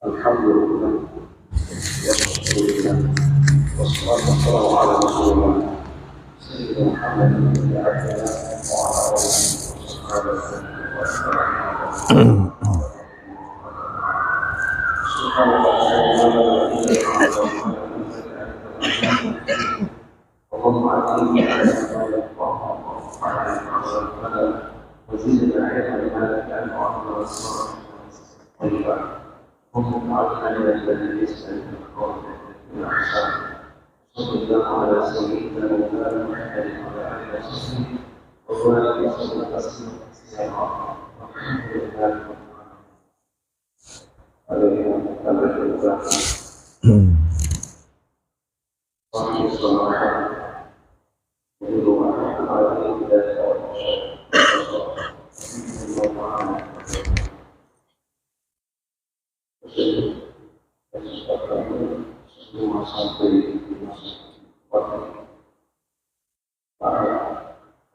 Alhamdulillah, Alhamdulillah, wassalatu wassalamu ala Rasulillah, Sayyidina Muhammad bin Abdillah wa ala alihi wa sahbihi. Subhanallah, Allahumma a'inni ala وزدنا علما ما ينفعنا طيبا اللهم اجعلنا الذي يسال القول من احسن صلى الله على سيدنا مولانا محمد وعلى اله وصحبه وبارك وسلم تسليما كثيرا والحمد لله رب العالمين. صلى الله عليه وسلم. Semua sampai di masa para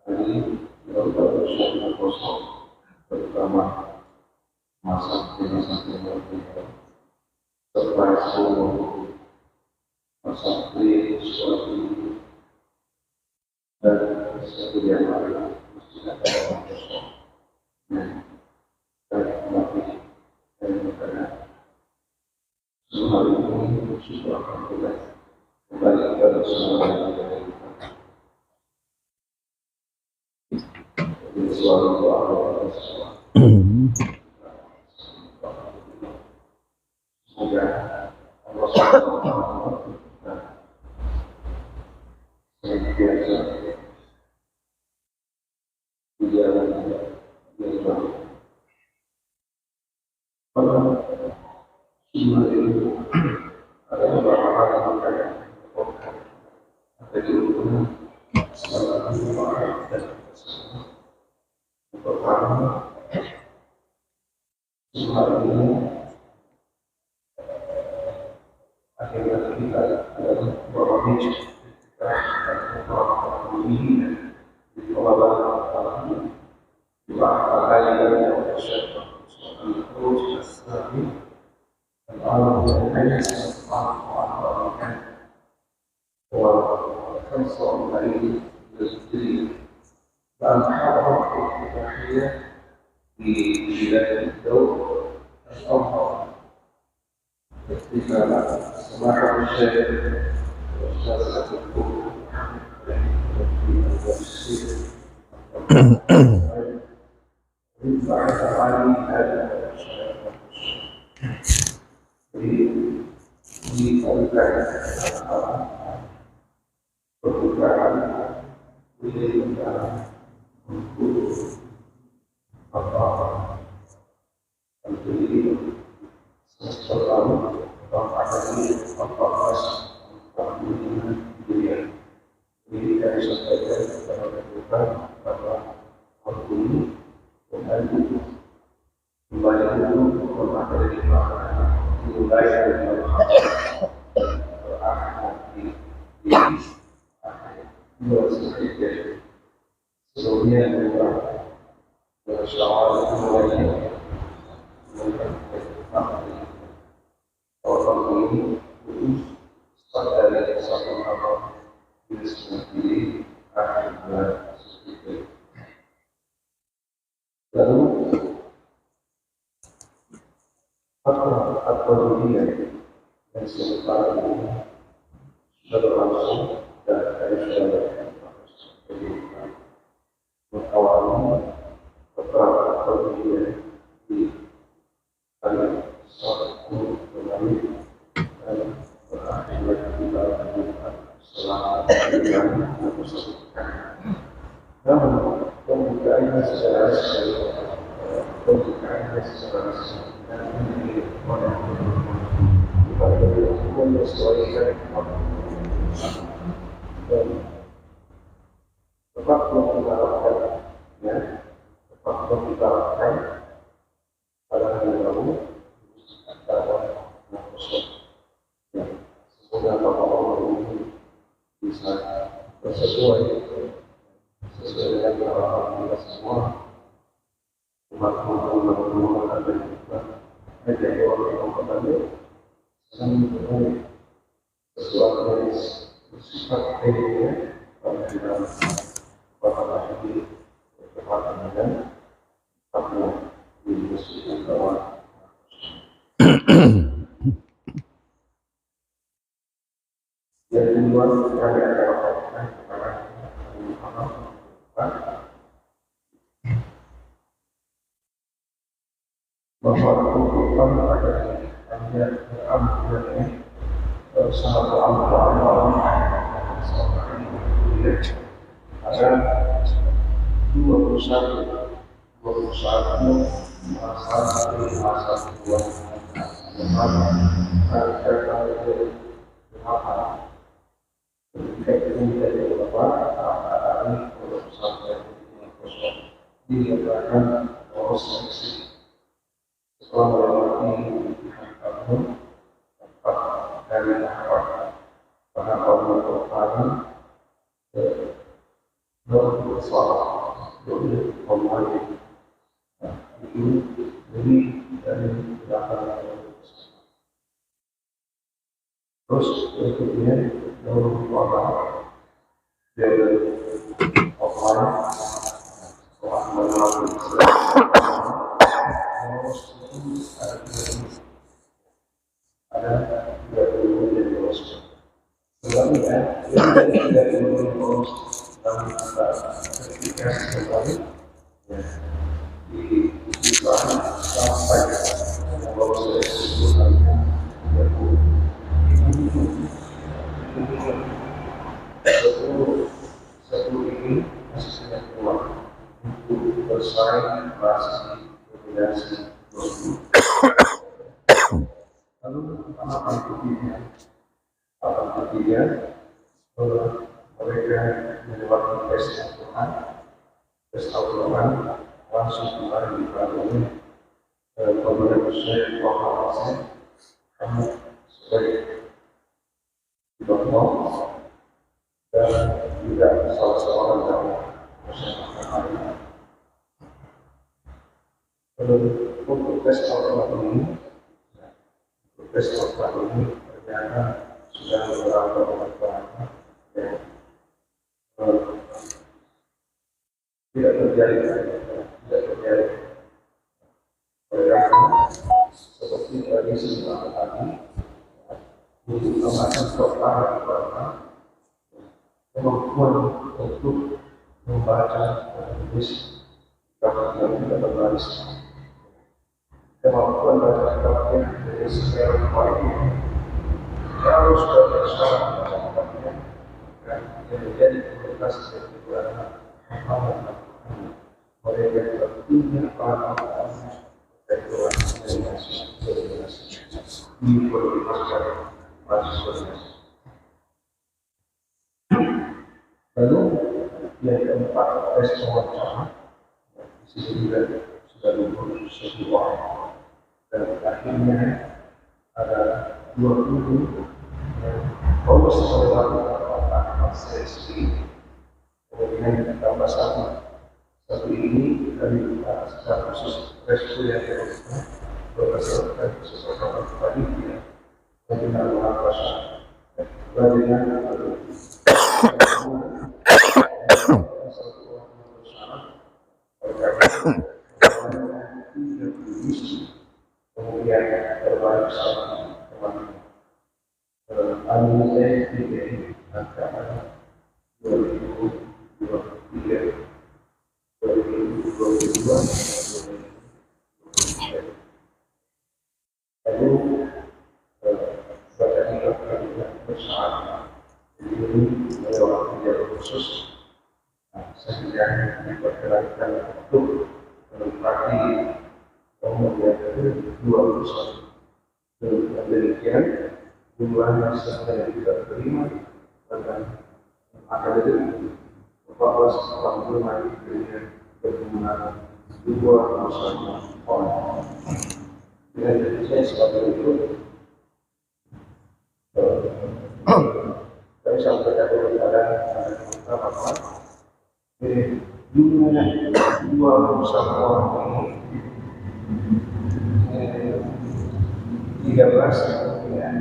hari yang berusaha kosong terutama masa yang serta seluruh masa sesuatu dan sesuatu yang lain mesti ada orang kosong dan mati dan berkena semua ini sudah alhamdulillah kembali kepada semua yang ada di suara doa semua. Semoga Allah SWT senantiasa di jalan yang baik. Semua itu ada beberapa hal yang ada di rumah selama Ramadan dan pertama semua ini akhirnya kita adalah bahwa kita ini di bawah di bawah kalian yang bersyukur itu sesami Allah hanya Allah وخمسة عليه بالسرير فأنحرها الفتحية في بلاد الدور الأظهر احتفال سماحة الشيخ وشاسة الكفر بعد علي هذا di perbukaan menjadi negara untuk apa untuk ini sesuatu apa ini apa dunia ini dari sampaikan kepada kita bahwa waktu ini membantu membantu memahami mulai dari sebelumnya bersyawarah mulai orang ini pada satu awal ini sendiri akhirnya seperti lalu apa dunia yang sementara ini sudah berlangsung dan dari sudah mengawali beberapa dunia di dalam suatu melalui dan berakhir di dalam selama bulan namun pembukaannya secara menyesuaikan dan tetap kita lakukan ya tetap kita lakukan pada hari lalu pada Microsoft ya semoga Allah ini bisa sesuai dengan harapan kita semua umat-umat dan kita orang kembali sampai sesuatu yang bersifat ini pada dalam kota ini berkepatan dan karena dimusuhkan bahwa yang kedua kami akan melakukan kepada bahwa kebutuhan pada hanya ambilnya sangat amat ada 21 masa dua dilakukan proses setelah melewati tahun tempat dari tahapan pertama bersuara dari pemain itu dari belakang terus berikutnya dari orang dari pemain setelah melewati ada 30 yang terus sebelumnya yang 30 terus dalam ketika kembali di sana sampai kalau saya sebutkan satu ini masih sangat kuat untuk bersaing masih dominasi lalu tahapan ketiga mereka melewati tes Al-Quran tes Al-Quran langsung kembali di Bandung kemudian Syekh Muhammad kamu sebagai dokter dan juga salah seorang dari masyarakat untuk tes Al-Quran ini tes Al-Quran ini ternyata sudah beberapa orang yang tidak terjadi karena seperti tadi sebelum tadi menggunakan Al-Quran kemampuan untuk membaca dan menulis bahkan yang tidak berbaris kemampuan baca kitabnya dari secara kualitas kalau sudah bersama macam-macamnya dan yang menjadi kualitas dari kebenaran apa mereka juga punya pengalaman dari Tuhan dari di kualitas mahasiswa. Lalu yang keempat tes wawancara di sini juga sudah dibuat sebuah dan akhirnya ada 20 yang lolos oleh seleksi kemudian ditambah satu ini dari secara khusus resiko yang berdasarkan sesuatu tadi ya bagaimana mengatasi bagaimana kemudian berbalik sama teman anggota DPR angka 2023 2022 lalu bacaan kita bersama ini melewati jalur khusus sehingga diperkirakan untuk menempati kemudian 21 demikian jumlah mahasiswa yang tidak terima dan akademik 14 dengan berjumlah 2 orang. Dengan saya sebagai itu saya sampaikan kepada Bapak jumlah 21 orang ini 13 kemudian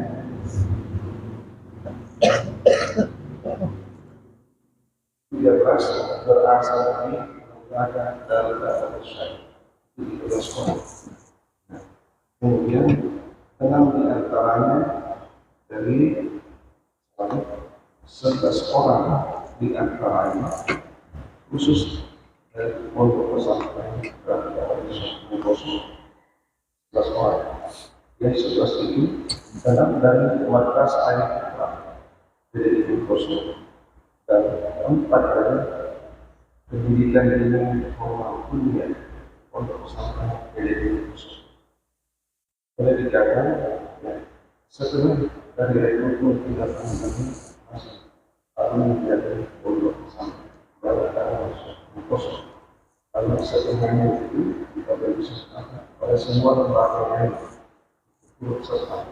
berasal dari menggunakan dal besar di 13 orang. Kemudian 6 diantaranya dari 11 orang diantaranya khusus dari pondok pesantren dan khusus 11 orang. Yang 11 itu datang dari Madrasah Al-Ikhlas dari khusus dan 4 dari pendidikan ilmu formal kuliah pondok pesantren dari khusus. Boleh dikatakan setelah dari rekrutmen tidak kami masuk lalu menjadi pondok pesantren baru kita masuk khusus. Lalu setelahnya itu kita bisa pada semua lembaga lain turut serta.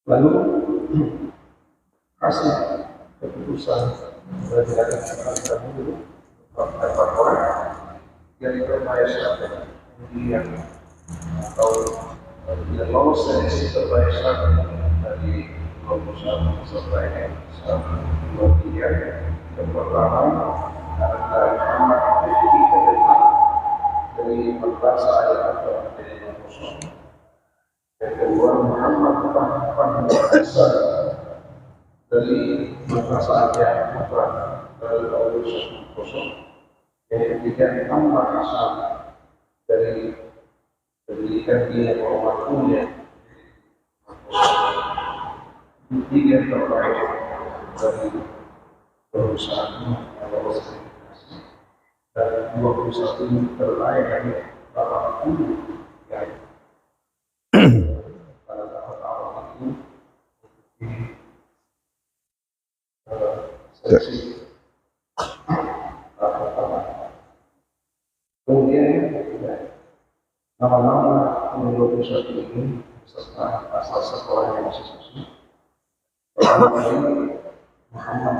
Lalu hasil keputusan dari kita dulu beberapa orang yang terbaik siapa kemudian atau yang lolos seleksi terbaik siapa dari proposal terbaik kemudian yang pertama ada Muhammad dari Madrasah Al-Ikhlas dari khusus. Yang kedua Muhammad Hasan dari Madrasah Al-Ikhlas dari khusus. Yang ketiga Muhammad Hasan dari pendidikan ilmu formal kuliah. Tiga terbaik dari perusahaan dan 21 terbaik dari 80 yang pada tahap awal itu di seleksi tahap pertama. Kemudian nama-nama 21 ini serta asal sekolah yang masing-masing. Pertama kali Muhammad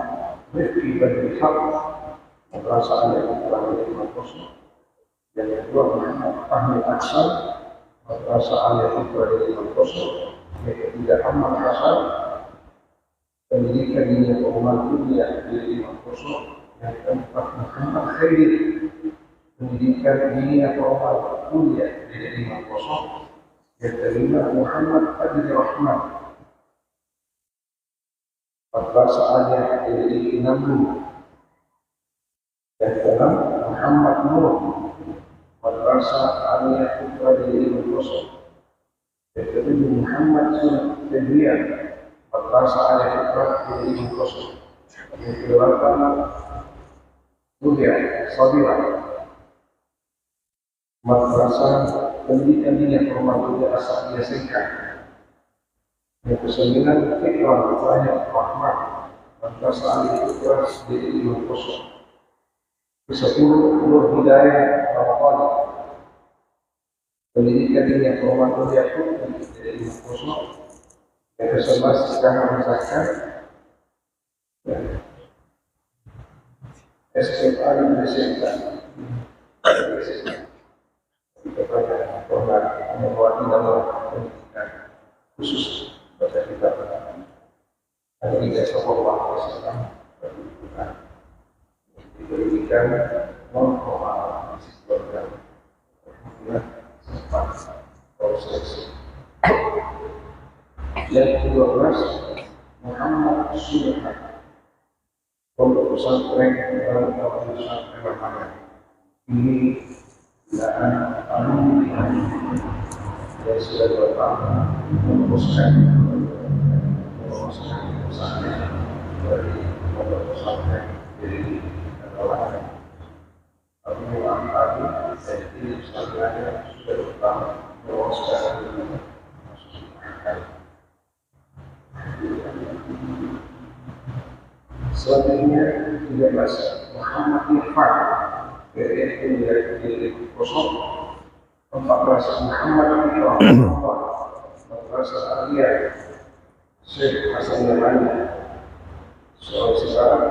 Rifki bin Haq Madrasah Al-Ikhlas dari khusus. Yang kedua Muhammad Fahmi Aksan Madrasah Al-Ikhlas dari khusus. Yang ketiga Ahmad Hasan pendidikan ilmu formal kuliah dari khusus. Yang keempat Muhammad Khair pendidikan ilmu formal kuliah dari khusus. Yang kelima Muhammad Abdul Rahman Madrasah Al-Ikhlas dari Nampung. Yang keenam Muhammad Nur Madrasah Al-Ikhlas dari khusus. Yang ketujuh Muhammad Sulaiman Madrasah Al-Ikhlas dari khusus. Yang kedelapan Mulia Sabira Madrasah pendidikan ilmu formal kuliah Asal Singkat. Yang kesembilan Fikran Rahman Madrasah Al-Ikhlas dari khusus. Kesepuluh Nur Hidayah Ramadhani pendidikan ilmu formal kuliah dari khusus. Yang ke-11 Kahar Zakat SMA Indonesia kepada korban membuat pendidikan khusus pada kita ada tiga sekolah Islam diberikan non-formal program kemudian sempat proses. Yang ke-12 Muhammad Sulaiman pondok pesantren dalam kawasan Permana. Ini adalah alumni yang sudah bertahun meneruskan pesantren dari pondok pesantren dari kawasan Alumni dan ini pesantren sudah bertahun meneruskan selanjutnya 13 Muhammad Irfan dari khusus. 14 Muhammad Irfan Madrasah Aliyah Syekh Hasan Yamani Sulawesi Barat.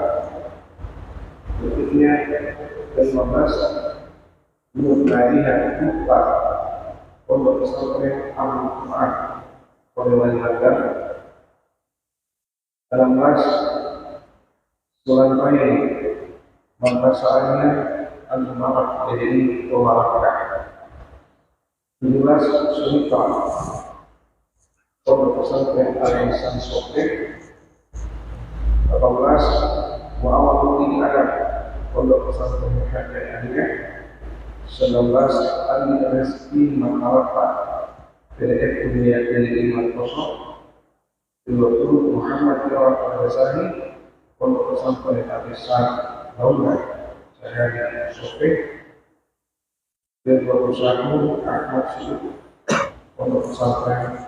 Berikutnya 15 Nurhadiah Mutlak Pondok Pesantren Al-Quran Polewaliaga dalam kelas bulan Mei bahasanya Al-Marak jadi Olahraga 17 Sunita Pondok Pesantren Al-Ihsan Sofri 18 Mu'awal Ini Adam Pondok Pesantren Muhammadiyah 19 Ali Rizki Makarata PDF Kuliah dari 50 20 Muhammad Irawat Al-Basahi Pondok Pesantren Al-Ihsan Daulah Syahari Sofri 21 Ahmad Syukur Pondok Pesantren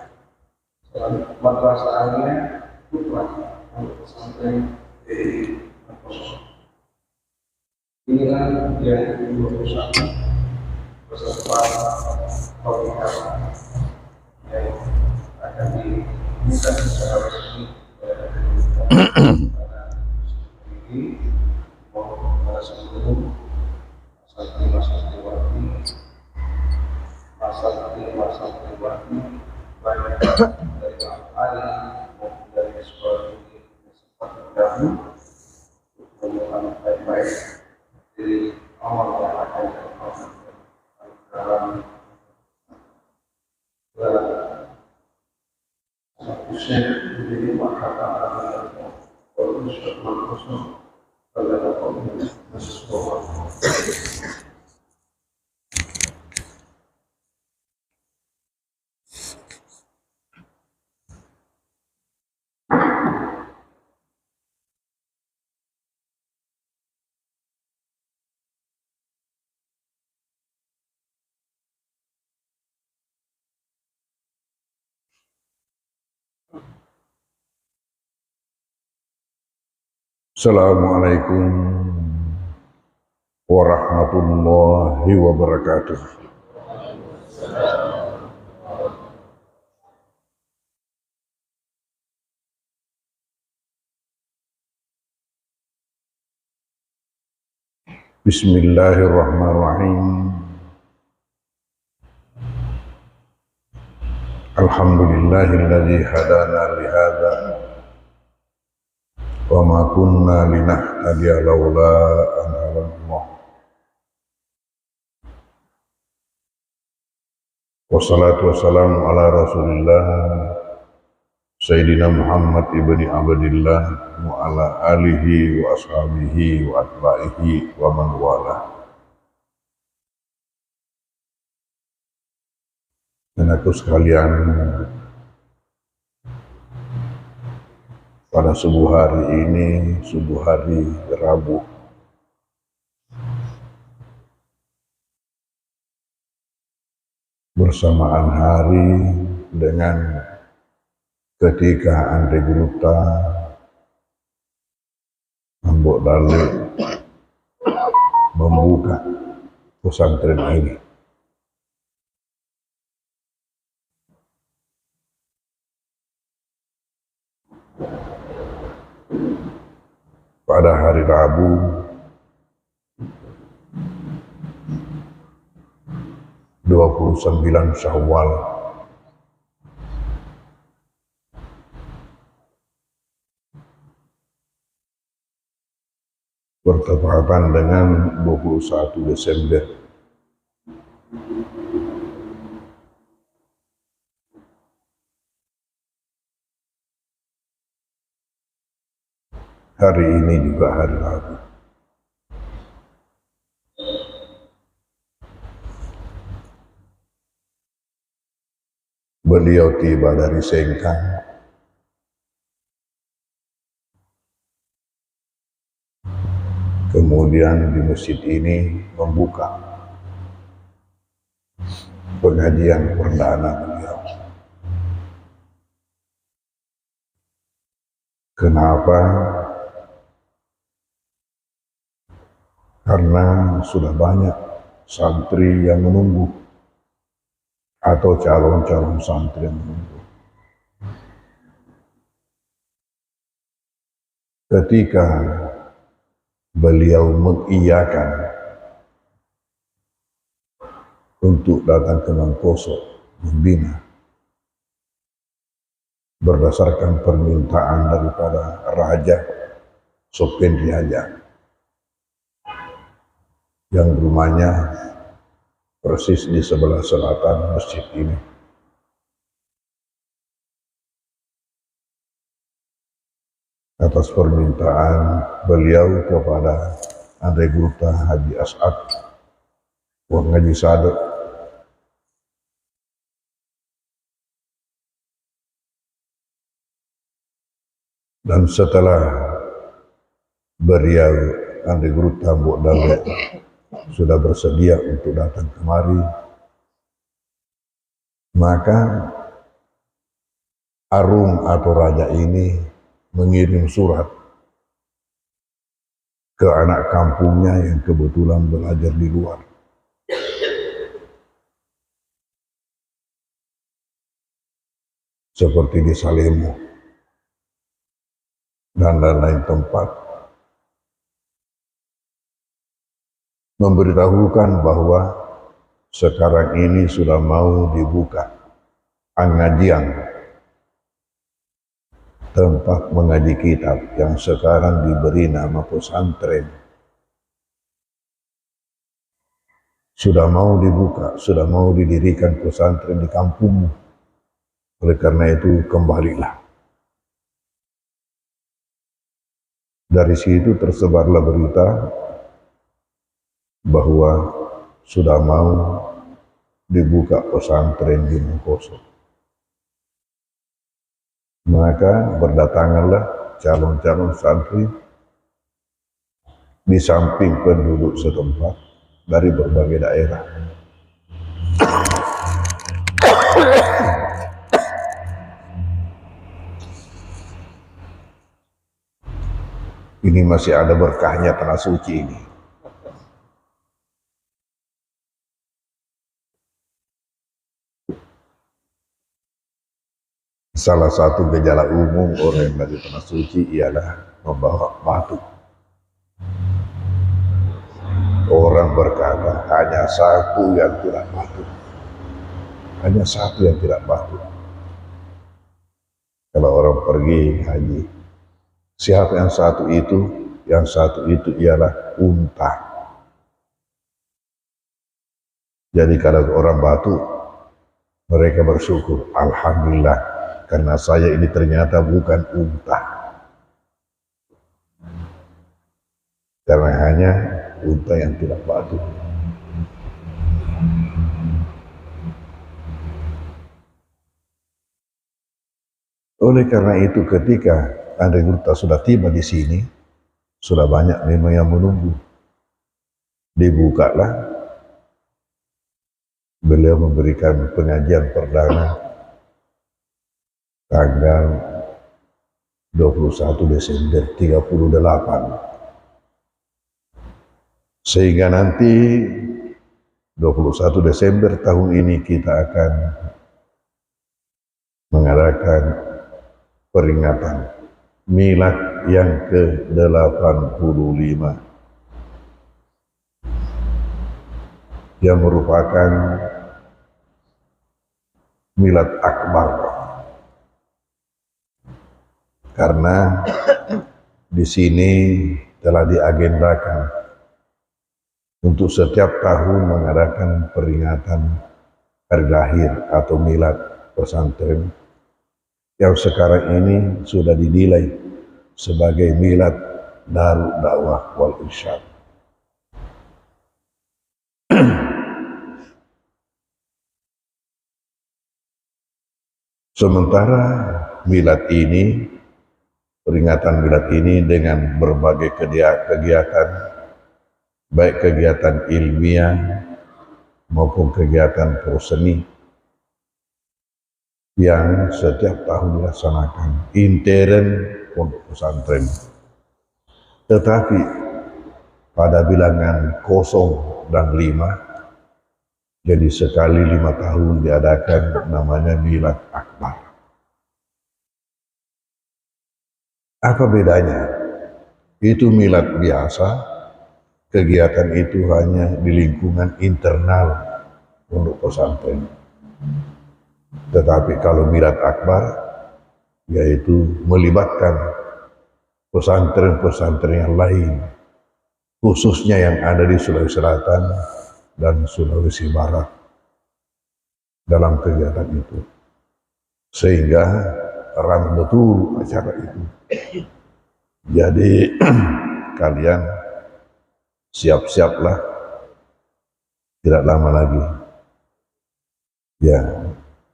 Madrasah Aliyah Putra Pondok Pesantren dari 50. Inilah yang 21 beserta komunitas yang akan diminta secara resmi pada ini maupun pada sebelum masa pribadi banyak dari ahli maupun dari sekolah ini sempat terdahulu untuk menemukan baik-baik dari awal yang akan dilakukan dalam usia menjadi mahkota agama Al-Ustaz Al-Qasam pada komunitas sekolah. Assalamualaikum warahmatullahi wabarakatuh. Bismillahirrahmanirrahim. Alhamdulillahilladzi hadana lihada wa ma kunna linahtadiya laula an hadana. Wassalatu wassalamu ala Rasulillah Sayyidina Muhammad ibni Abdillah wa ala alihi wa ashabihi wa atba'ihi wa man wala. Anakku sekalian, pada subuh hari ini, subuh hari Rabu, bersamaan hari dengan ketika Andre Guruta Mbok Dale membuka pesantren ini. Pada hari Rabu, (29 Syawal) bertepatan dengan 21 Desember. Hari ini juga hari Rabu. Beliau tiba dari Sengkang, kemudian di masjid ini membuka pengajian perdana beliau. Kenapa? Karena sudah banyak santri yang menunggu atau calon-calon santri yang menunggu. Ketika beliau mengiyakan untuk datang ke Mangkoso membina berdasarkan permintaan daripada Raja Sopendriaja yang rumahnya persis di sebelah selatan masjid ini. Atas permintaan beliau kepada Andre Gurta Haji As'ad Wang Haji Sadek, dan setelah beliau Andre Gurta Mbok Dalek sudah bersedia untuk datang kemari, maka Arum atau raja ini mengirim surat ke anak kampungnya yang kebetulan belajar di luar. Seperti di Salemo dan lain-lain tempat, memberitahukan bahwa sekarang ini sudah mau dibuka pengajian, tempat mengaji kitab yang sekarang diberi nama pesantren. Sudah mau dibuka, sudah mau didirikan pesantren di kampungmu. Oleh karena itu kembalilah. Dari situ tersebarlah berita bahwa sudah mau dibuka pesantren di Mangkoso. Maka berdatanganlah calon-calon santri di samping penduduk setempat dari berbagai daerah. Ini masih ada berkahnya tanah suci ini. Salah satu gejala umum orang dari tanah suci ialah membawa batu. Orang berkata hanya satu yang tidak batu. Hanya satu yang tidak batu. Kalau orang pergi haji, siapa yang satu itu? Yang satu itu ialah unta. Jadi kalau orang batu, mereka bersyukur, alhamdulillah, karena saya ini ternyata bukan unta. Karena hanya unta yang tidak batu. Oleh karena itu ketika Andre Gurta sudah tiba di sini, sudah banyak memang yang menunggu. Dibukalah, beliau memberikan pengajian perdana tanggal 21 Desember 38. Sehingga nanti 21 Desember tahun ini kita akan mengadakan peringatan milad yang ke-85 yang merupakan milad akbar, karena di sini telah diagendakan untuk setiap tahun mengadakan peringatan hari lahir atau milad pesantren yang sekarang ini sudah dinilai sebagai milad Darud Dakwah wal Irsyad. Sementara milad ini, peringatan milad ini dengan berbagai kegiatan, baik kegiatan ilmiah maupun kegiatan proseni yang setiap tahun dilaksanakan intern pondok pesantren. Tetapi pada bilangan 0 dan 5, jadi sekali 5 tahun diadakan namanya milad akbar. Apa bedanya? Itu milad biasa, kegiatan itu hanya di lingkungan internal pondok pesantren. Tetapi kalau milad akbar, yaitu melibatkan pesantren-pesantren yang lain, khususnya yang ada di Sulawesi Selatan dan Sulawesi Barat dalam kegiatan itu. Sehingga terang betul acara itu. Jadi kalian siap-siaplah, tidak lama lagi. Ya,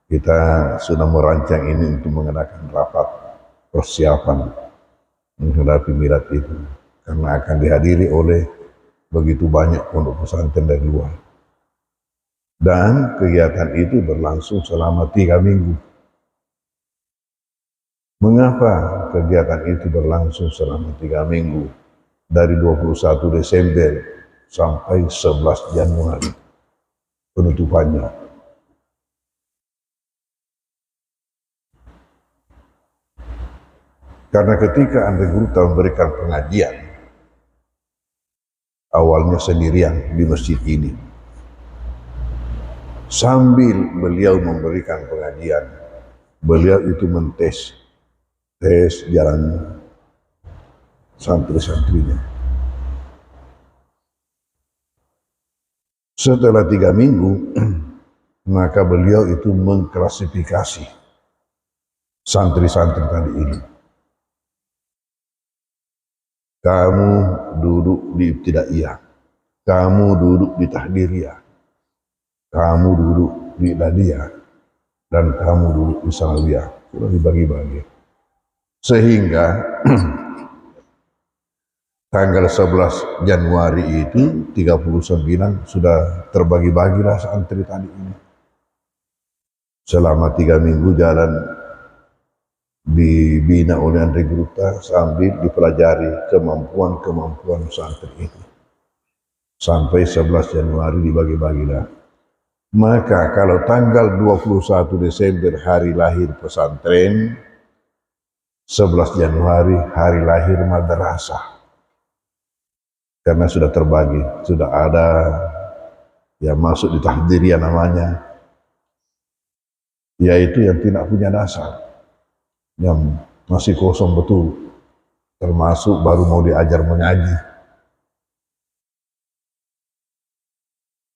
kita sudah merancang ini untuk mengadakan rapat persiapan menghadapi milad itu, karena akan dihadiri oleh begitu banyak pondok pesantren dari luar. Dan kegiatan itu berlangsung selama 3 minggu. Mengapa kegiatan itu berlangsung selama 3 minggu? Dari 21 Desember sampai 11 Januari penutupannya. Karena ketika Andre Gurta memberikan pengajian, awalnya sendirian di masjid ini. Sambil beliau memberikan pengajian, beliau itu tes jalan santri-santrinya. Setelah 3 minggu, maka beliau itu mengklasifikasi santri-santri tadi ini. Kamu duduk di ibtidaiyah, kamu duduk di tahdiriyah, kamu duduk di ladiyah, dan kamu duduk di sanawiyah. Sudah dibagi-bagi. Sehingga tanggal 11 Januari itu 39 sudah terbagi-bagilah santri tadi ini. Selama 3 minggu jalan dibina oleh Andre Gurta sambil dipelajari kemampuan-kemampuan santri itu. Sampai 11 Januari dibagi-bagilah. Maka kalau tanggal 21 Desember hari lahir pesantren, 11 Januari hari lahir madrasah. Karena sudah terbagi, sudah ada yang masuk di tahdiriyah namanya, yaitu yang tidak punya dasar, yang masih kosong betul, termasuk baru mau diajar mengaji.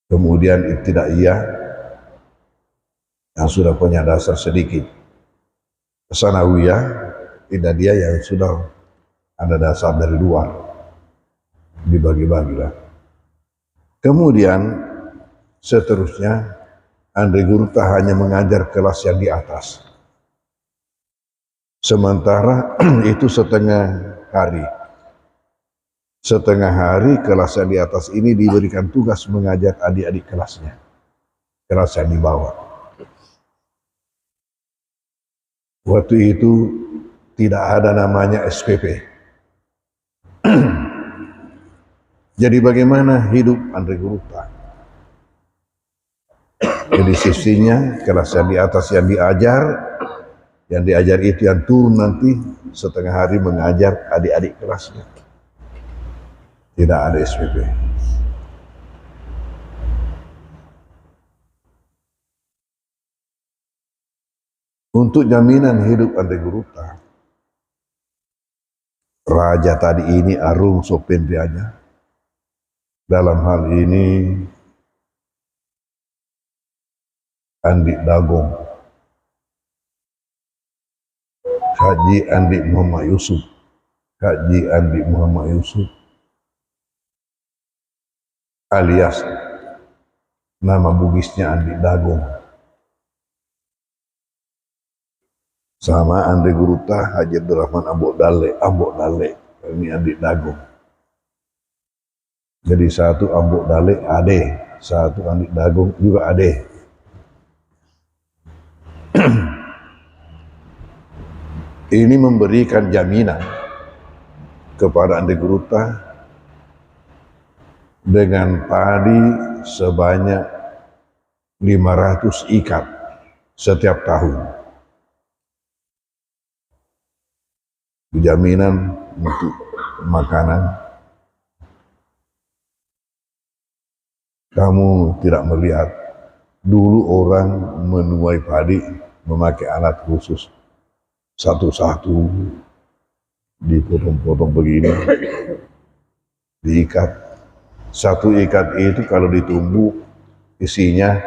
Kemudian ibtidaiyah yang sudah punya dasar sedikit, sanawiyah, idadiyah yang sudah ada dasar dari luar, dibagi-bagilah. Kemudian seterusnya Andre Gurta hanya mengajar kelas yang di atas. Sementara itu setengah hari. Setengah hari kelas yang di atas ini diberikan tugas mengajar adik-adik kelasnya. Kelas yang di bawah. Waktu itu tidak ada namanya SPP. Jadi bagaimana hidup Andre Gurta? Jadi sisinya kelas yang di atas yang diajar itu yang turun nanti setengah hari mengajar adik-adik kelasnya. Tidak ada SPP. Untuk jaminan hidup Andre Gurta, raja tadi ini Arung Sopendrianya, dalam hal ini Andi Dagong, Haji Andi Muhammad Yusuf, Haji Andi Muhammad Yusuf, alias nama bugisnya Andi Dagong, sama Andre Gurta Haji Abdurrahman Ambok Dale, ini Andi Dagong. Jadi satu Ambok Dale ade, satu Andi Dagong juga ade. Ini memberikan jaminan kepada Andre Gurta dengan padi sebanyak 500 ikat setiap tahun. Jaminan untuk makanan. Kamu tidak melihat Dulu orang menuai padi memakai alat khusus, satu-satu dipotong-potong begini, diikat. Satu ikat itu kalau ditumbuk isinya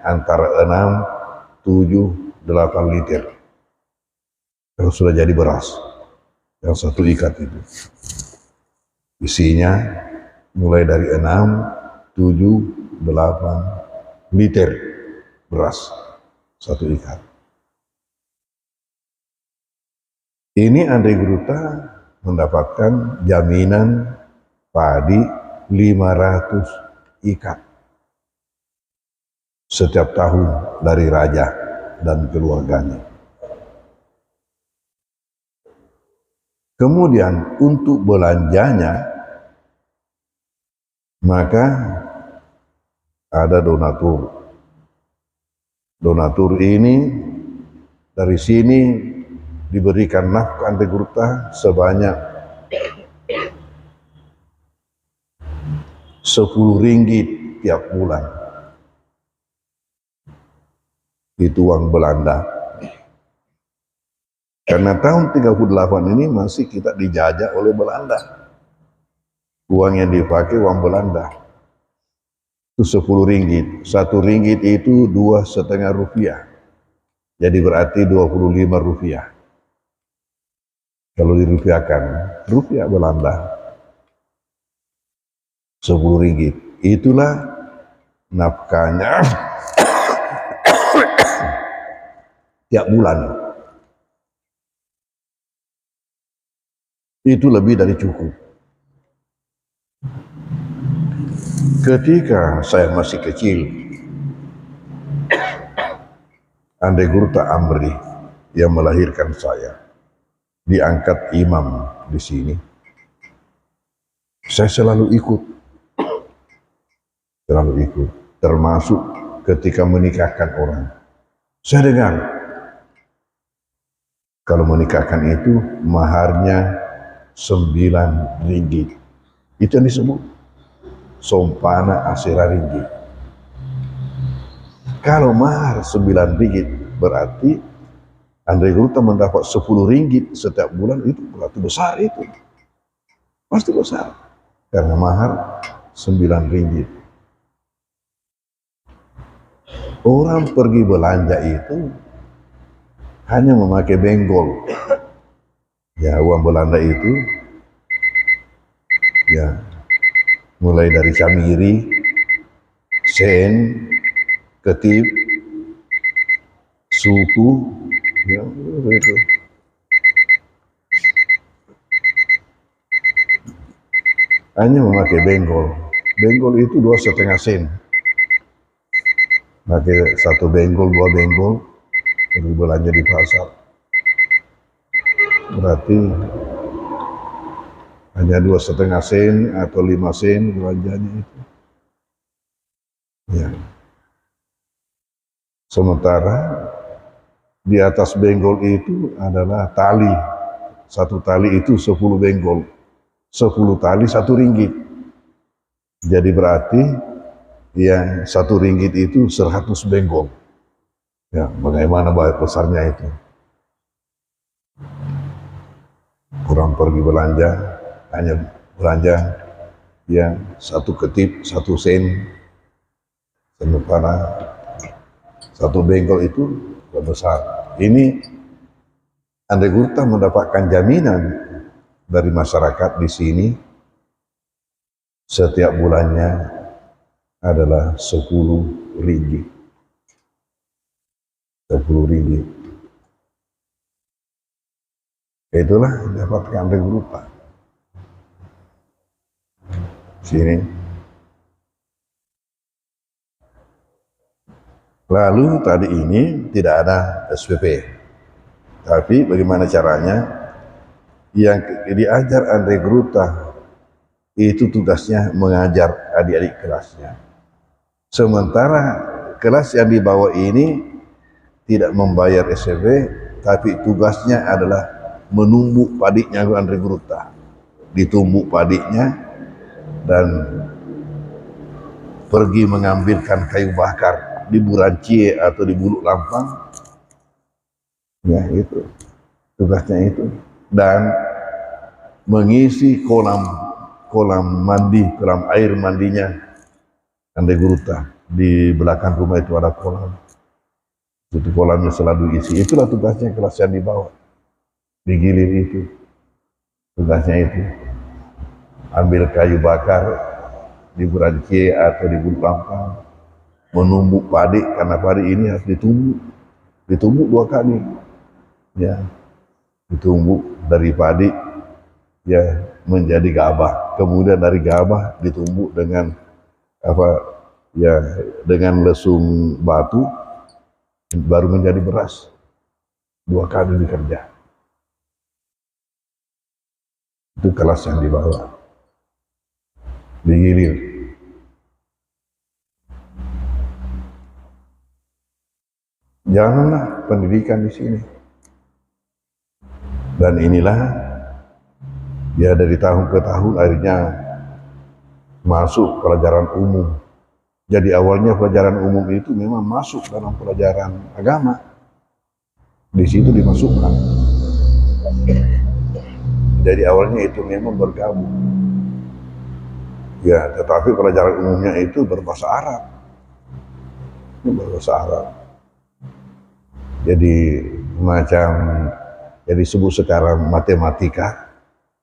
antara 6, 7, 8 liter. Kalau sudah jadi beras, yang satu ikat itu isinya mulai dari 6, 7, 8 liter beras satu ikat. Ini Andre Gruta mendapatkan jaminan padi 500 ikat setiap tahun dari raja dan keluarganya. Kemudian untuk belanjanya maka ada donatur. Donatur ini dari sini diberikan nafkah Andre Gruta sebanyak 10 ringgit tiap bulan. Itu uang Belanda. Karena tahun 38 ini masih kita dijajah oleh Belanda. Uang yang dipakai uang Belanda. Itu 10 ringgit. 1 ringgit itu 2,5 rupiah. Jadi berarti 25 rupiah. Kalau dirupiahkan, rupiah Belanda 10 ringgit. Itulah nafkahnya tiap bulan. Itu lebih dari cukup. Ketika saya masih kecil, Andre Gruta Amri yang melahirkan saya diangkat imam di sini. Saya selalu ikut, termasuk ketika menikahkan orang. Saya dengar kalau menikahkan itu maharnya 9 ringgit. Itu yang disebut sompana asera ringgit. Kalau mahar 9 ringgit berarti Andre Gruta mendapat 10 ringgit setiap bulan, itu berarti besar itu. Pasti besar. Karena mahar 9 ringgit. Orang pergi belanja itu hanya memakai benggol. Ya, uang Belanda itu ya mulai dari camiri, sen, ketip, suku, ya itu. Hanya memakai benggol. Benggol itu 2,5 sen. Pakai 1 benggol, 2 benggol, pergi belanja di pasar. Berarti hanya 2,5 sen atau 5 sen belanjanya itu. Ya. Sementara di atas benggol itu adalah tali. 1 tali itu 10 benggol. 10 tali 1 ringgit. Jadi berarti yang 1 ringgit itu 100 benggol. Ya, bagaimana besarnya itu. Orang pergi belanja, hanya belanja yang 1 ketip, 1 sen. Sementara 1 benggol itu besar. Ini Andre Gruta mendapatkan jaminan dari masyarakat di sini setiap bulannya adalah 10 ringgit. 10 ringgit. Itulah dapatkan Andre Gruta. Sini. Lalu tadi ini tidak ada SPP. Tapi bagaimana caranya? Yang diajar Andre Gruta itu tugasnya mengajar adik-adik kelasnya. Sementara kelas yang dibawa ini tidak membayar SPP, tapi tugasnya adalah menumbuk padinya Andre Gruta. Ditumbuk padinya dan pergi mengambilkan kayu bakar di Burancie atau di Bulu Lampang, ya itu tugasnya itu, dan mengisi kolam mandi, kolam air mandinya Andai Guruta. Di belakang rumah itu ada kolam, itu kolamnya selalu isi. Itulah tugasnya kelas yang dibawa di Gilir itu, tugasnya itu ambil kayu bakar di Burancie atau di Bulu Lampang, menumbuk padi, karena padi ini harus ditumbuk 2 kali, ya, ditumbuk dari padi ya menjadi gabah, kemudian dari gabah ditumbuk dengan dengan lesung batu, baru menjadi beras. 2 kali dikerja. Itu kelas yang dibawa di Gilir. Janganlah pendidikan di sini. Dan inilah ya dari tahun ke tahun akhirnya masuk pelajaran umum. Jadi awalnya pelajaran umum itu memang masuk dalam pelajaran agama. Di situ dimasukkan. Jadi awalnya itu memang bergabung. Ya, tetapi pelajaran umumnya itu berbahasa Arab. Berbahasa Arab. Jadi macam yang disebut sekarang matematika,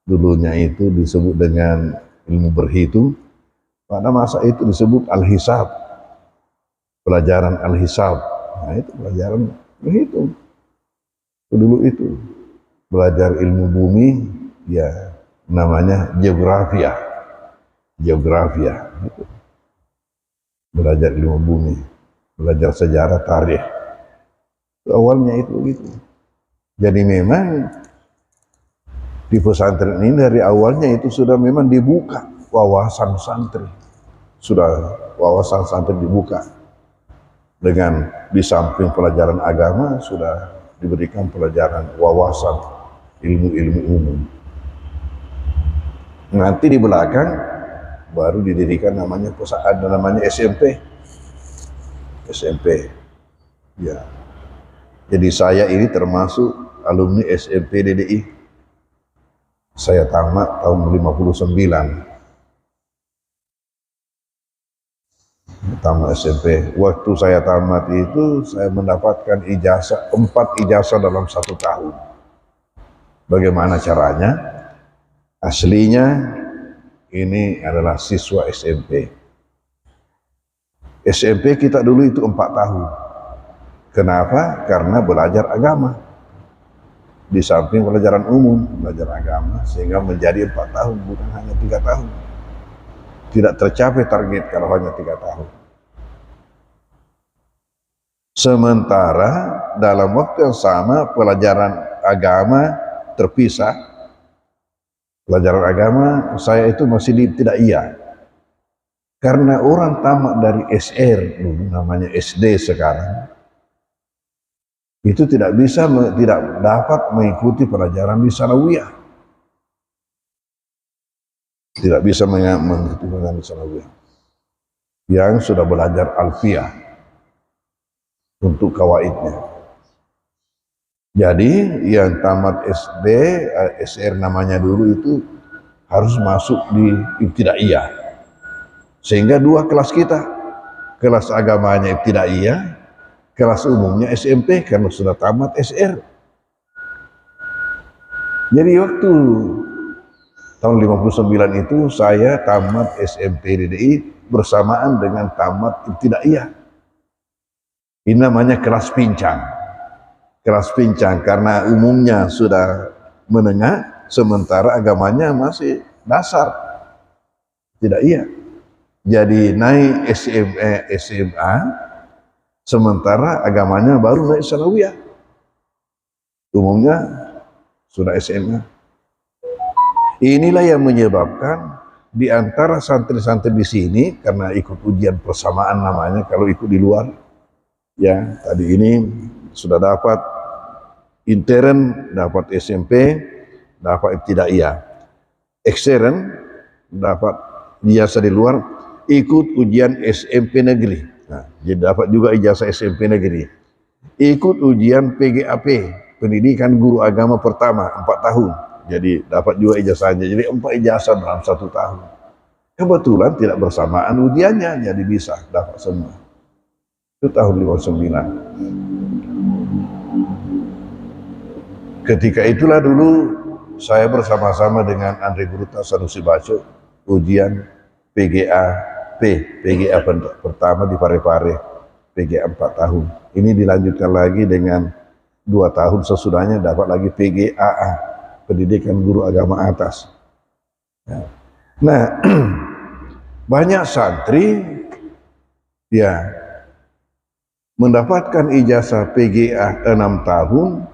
dulunya itu disebut dengan ilmu berhitung. Pada masa itu disebut al-hisab, pelajaran al-hisab. Nah itu pelajaran berhitung. Dulu itu belajar ilmu bumi, ya namanya geografia. Geografia, gitu. Belajar ilmu bumi, belajar sejarah, tarikh. Awalnya itu gitu. Jadi memang di pesantren ini dari awalnya itu sudah memang dibuka wawasan santri. Sudah wawasan santri dibuka. Dengan di samping pelajaran agama sudah diberikan pelajaran wawasan ilmu-ilmu umum. Nanti di belakang baru didirikan namanya SMP. SMP. Ya. Jadi saya ini termasuk alumni SMP DDI. Saya tamat tahun 59. Tamat SMP. Waktu saya tamat itu saya mendapatkan ijazah, 4 ijazah dalam 1 tahun. Bagaimana caranya? Aslinya ini adalah siswa SMP. SMP kita dulu itu 4 tahun. Kenapa? Karena belajar agama. Di samping pelajaran umum, belajar agama, sehingga menjadi 4 tahun, bukan hanya 3 tahun. Tidak tercapai target kalau hanya 3 tahun. Sementara dalam waktu yang sama pelajaran agama terpisah. Pelajaran agama saya itu masih tidak iya. Karena orang tamat dari SR dulu, namanya SD sekarang, itu tidak dapat mengikuti pelajaran di sanawiyah. Tidak bisa mengikuti pelajaran di sanawiyah. Yang sudah belajar alfiyah untuk kawaidnya. Jadi yang tamat SD, SR namanya dulu itu harus masuk di ibtidaiyah. Sehingga 2 kelas kita, kelas agamanya ibtidaiyah, kelas umumnya SMP karena sudah tamat SR. Jadi waktu tahun 59 itu saya tamat SMP DDI bersamaan dengan tamat ibtidaiyah. Ini namanya kelas pincang. Kelas pincang karena umumnya sudah menengah, sementara agamanya masih dasar. Tidak iya. Jadi naik SMA, sementara agamanya baru naik sanawiyah. Umumnya sudah SMA. Inilah yang menyebabkan di antara santri-santri di sini, karena ikut ujian persamaan namanya kalau ikut di luar, ya tadi ini sudah dapat intern, dapat SMP, dapat ibtidaiyah. Ekstern dapat biasa di luar, ikut ujian SMP negeri. Nah, jadi dapat juga ijazah SMP negeri. Ikut ujian PGAP, pendidikan guru agama pertama 4 tahun. Jadi dapat juga ijazahnya. Jadi 4 ijazah dalam 1 tahun. Kebetulan tidak bersamaan ujiannya, jadi bisa dapat semua. Itu tahun 59. Ketika itulah dulu saya bersama-sama dengan Andre Guruta Sanusi Baco ujian PGA pertama di Parepare, PGA 4 tahun. Ini dilanjutkan lagi dengan 2 tahun sesudahnya dapat lagi PGAA, pendidikan guru agama atas. Nah, banyak santri ya mendapatkan ijazah PGA 6 tahun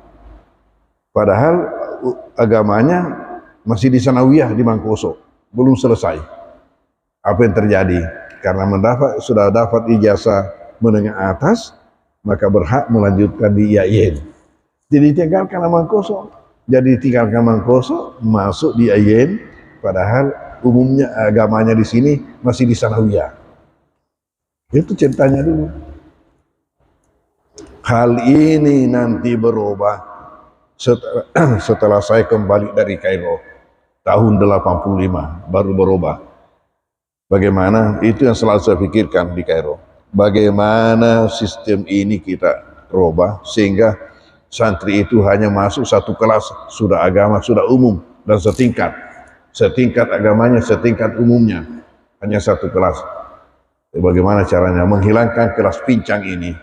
padahal agamanya masih di sanawiyah di Mangkoso, belum selesai. Apa yang terjadi? Karena sudah dapat ijazah menengah atas, maka berhak melanjutkan di IAIN. Jadi tinggalkan Mangkoso. Jadi tinggalkan Mangkoso, masuk di IAIN, padahal umumnya agamanya di sini masih di sanawiyah. Itu ceritanya dulu. Hal ini nanti berubah setelah saya kembali dari Kairo tahun 85 baru berubah. Bagaimana itu yang selalu saya pikirkan di Kairo. Bagaimana sistem ini kita rubah sehingga santri itu hanya masuk 1 kelas, sudah agama, sudah umum dan setingkat agamanya, setingkat umumnya, hanya 1 kelas. Bagaimana caranya menghilangkan kelas pincang ini?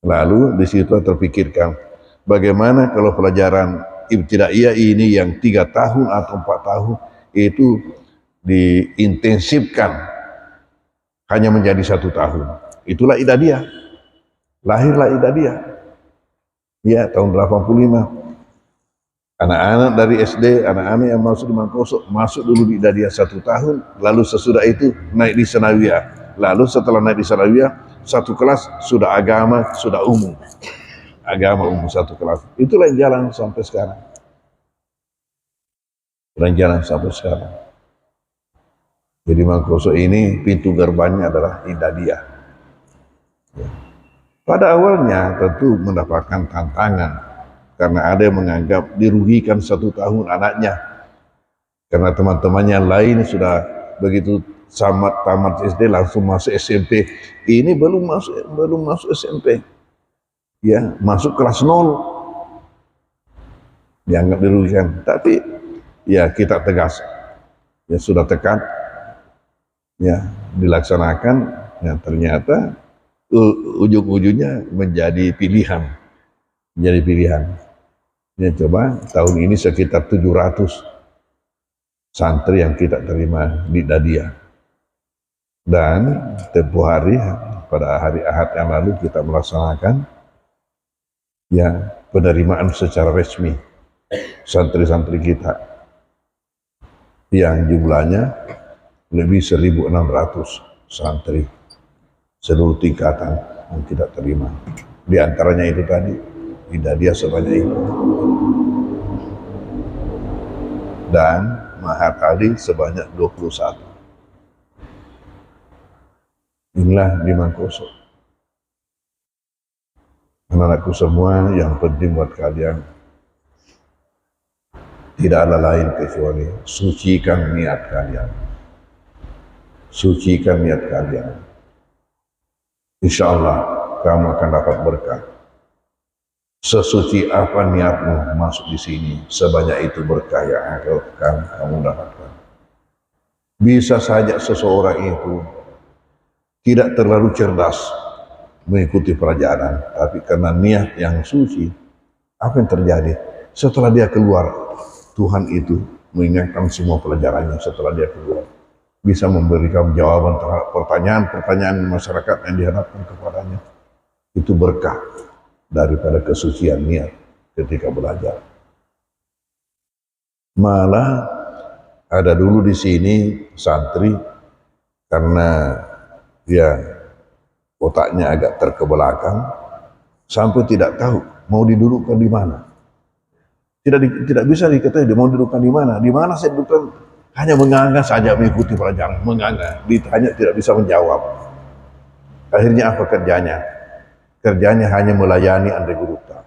Lalu di situ terpikirkan bagaimana kalau pelajaran ibtidaiyah ini yang 3 tahun atau 4 tahun itu diintensifkan hanya menjadi 1 tahun. Itulah Idadiyah. Lahirlah Idadiyah. Ya, tahun 85. Anak-anak dari SD, anak-anak yang masuk di Mangkoso, masuk dulu di Idadiyah 1 tahun, lalu sesudah itu naik di sanawiyah. Lalu setelah naik di sanawiyah, 1 kelas sudah agama, sudah umum. Agama umum 1 kelas. Itulah yang jalan sampai sekarang. Jadi Mangkoso ini pintu gerbangnya adalah Idadiyah. Ya. Pada awalnya tentu mendapatkan tantangan karena ada yang menganggap dirugikan 1 tahun anaknya karena teman-temannya lain sudah begitu tamat SD langsung masuk SMP. Ini belum masuk SMP. Ya, masuk kelas 0. Dianggap dirugikan. Tapi ya kita tegas. Ya sudah tekan. Ya, dilaksanakan. Ya ternyata ujung-ujungnya menjadi pilihan. Ya coba tahun ini sekitar 700 santri yang kita terima di Idadiyah. Dan tempoh hari pada hari Ahad yang lalu kita melaksanakan ya penerimaan secara resmi santri-santri kita yang jumlahnya lebih 1.600 santri seluruh tingkatan yang kita terima. Di antaranya itu tadi Idadiyah sebanyak itu dan Mahatali sebanyak 21. Inilah di Mangkoso. Anak-anakku semua, yang penting buat kalian tidak ada lain kecuali sucikan niat kalian. Insya Allah kamu akan dapat berkah. Sesuci apa niatmu masuk di sini, sebanyak itu berkah yang akan kamu dapatkan. Bisa saja seseorang itu tidak terlalu cerdas mengikuti pelajaran, tapi karena niat yang suci, apa yang terjadi? Setelah dia keluar, Tuhan itu mengingatkan semua pelajarannya setelah dia keluar. Bisa memberikan jawaban terhadap pertanyaan-pertanyaan masyarakat yang dihadapkan kepadanya. Itu berkah daripada kesucian niat ketika belajar. Malah ada dulu di sini santri karena dia otaknya agak terkebelakang sampai tidak tahu mau didudukkan di mana. Tidak bisa diketahui dia mau didudukkan di mana. Di mana saya dudukkan? Hanya menganga saja mengikuti pelajaran, menganga. Ditanya tidak bisa menjawab. Akhirnya apa kerjanya? Kerjanya hanya melayani Andre Guruta.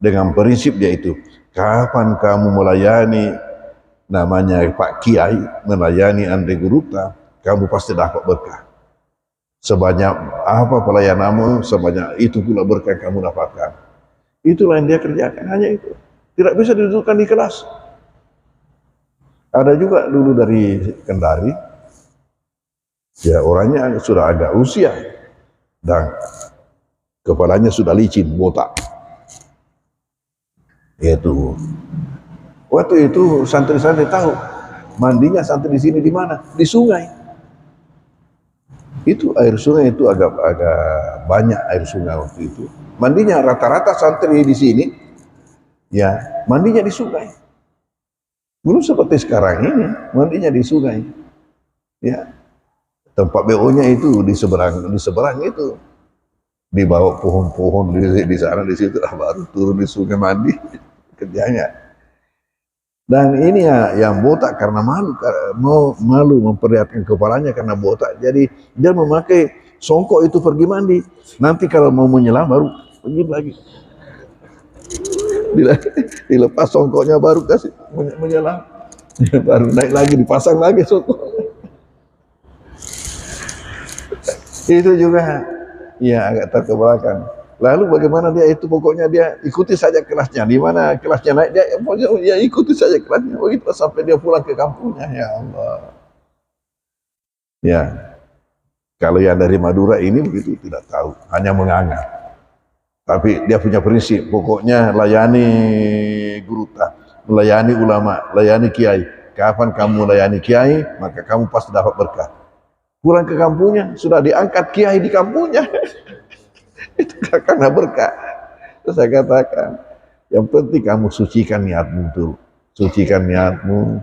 Dengan prinsip dia itu, kapan kamu melayani namanya Pak Kiai, melayani Andre Guruta, kamu pasti dapat berkah. Sebanyak apa pelayananmu, sebanyak itu pula berkah yang kamu dapatkan. Itulah yang dia kerjakan, hanya itu. Tidak bisa didudukkan di kelas. Ada juga dulu dari Kendari, ya orangnya sudah agak usia, dan kepalanya sudah licin, botak. Itu. Waktu itu santri-santri tahu, mandinya santri di sini di mana? Di sungai. Itu air sungai itu agak banyak air sungai waktu itu. Mandinya rata-rata santri di sini, ya mandinya di sungai. Belum seperti sekarang ini, mandinya di sungai. Ya, tempat BO-nya itu di seberang itu. Dibawa pohon-pohon di sana di situ, baru turun di sungai mandi kerjanya. Dan ini ya yang botak karena malu memperlihatkan kepalanya karena botak. Jadi dia memakai songkok itu pergi mandi. Nanti kalau mau menyelam baru pergi lagi. Dilepas songkoknya baru kasih menyelam. Baru naik lagi dipasang lagi songkok. Itu juga ya agak terkebelakang. Lalu bagaimana dia itu, pokoknya dia ikuti saja kelasnya. Di mana kelasnya naik dia pokoknya ya ikuti saja kelasnya. Begitu sampai dia pulang ke kampungnya. Ya Allah. Ya. Kalau yang dari Madura ini begitu tidak tahu, hanya menganga. Tapi dia punya prinsip, pokoknya layani guruta, melayani ulama, layani kiai. Kapan kamu layani kiai, maka kamu pasti dapat berkah. Pulang ke kampungnya sudah diangkat kiai di kampungnya. Itu karena berkah. Terus saya katakan, yang penting kamu sucikan niatmu tuh, sucikan niatmu,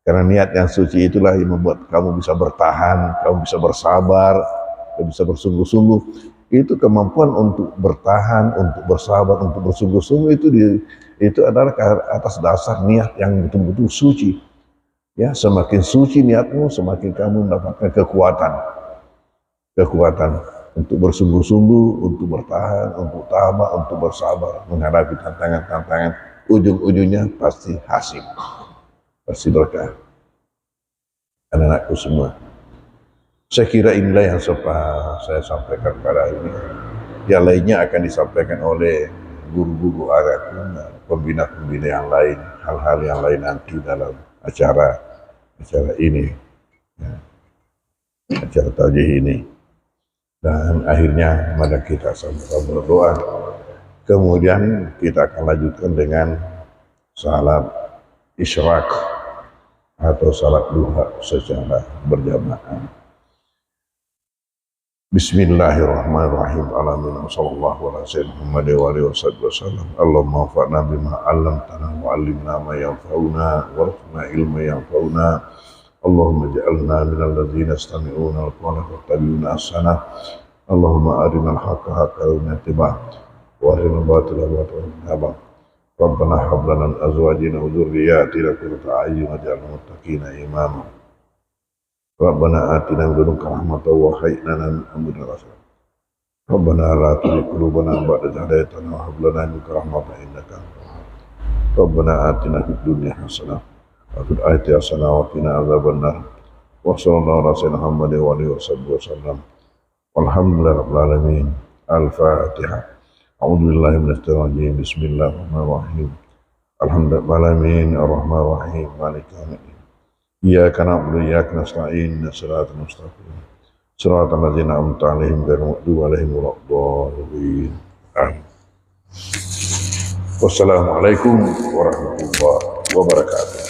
karena niat yang suci itulah yang membuat kamu bisa bertahan, kamu bisa bersabar, kamu bisa bersungguh-sungguh. Itu kemampuan untuk bertahan, untuk bersabar, untuk bersungguh-sungguh itu adalah atas dasar niat yang betul-betul suci. Ya, semakin suci niatmu, semakin kamu mendapatkan kekuatan untuk bersungguh-sungguh, untuk bertahan, untuk tamak, untuk bersabar, menghadapi tantangan-tantangan. Ujung-ujungnya pasti hasil, pasti berkah. Anak-anakku semua, saya kira inilah yang saya sampaikan pada ini. Yang lainnya akan disampaikan oleh guru-guru agama, pembina-pembina yang lain, hal-hal yang lain nanti dalam acara ini, ya, acara tajih ini. Dan akhirnya mari kita sama-sama berdoa. Kemudian kita akan lanjutkan dengan salat isyraq atau salat duha secara berjamaah. Bismillahirrahmanirrahim. Alamin sallallahu alaihi wasallam wa alihi wasallam. Allahumma fa'na bima 'allamtana wa 'allimna ma yanfa'una warzuqna ilma yanfa'una. Allahumma ja'alna minal ladzina yastami'una al-qawla fattabi'una ahsana. Allahumma arinal haqqa haqqan wattiba'ah wa arinal batila batilan wattiba'ah. Rabbana hab lana min azwajina wa dhurriyyatina qurrata a'yun waj'alna muttaqina imama. Rabbana atina min ladunka rahmatan wa hayyi lana min amrina rashada. Rabbana la tuzigh qulubana ba'da idh hadaytana wa hab lana min ladunka rahmatan innaka antal wahhab. Rabbana atina fid dunya hasanah wa fil akhirati hasanah wa qina adzabannar. Wa sallallahu ala sayyidina Muhammadin wa alihi wasallam. Walhamdulillahi rabbil alamin. Al-Fatihah. A'udzu billahi minasy syaithanir rajim. Bismillahirrahmanirrahim. Alhamdulillahi rabbil alamin arrahmanir rahim maliki yaumiddin. Iyyaka na'budu wa iyyaka nasta'in. Shiratal mustaqim. Shiratal ladzina an'amta 'alaihim ghairil maghdubi 'alaihim waladdallin. Amin. Wassalamualaikum warahmatullahi wabarakatuh.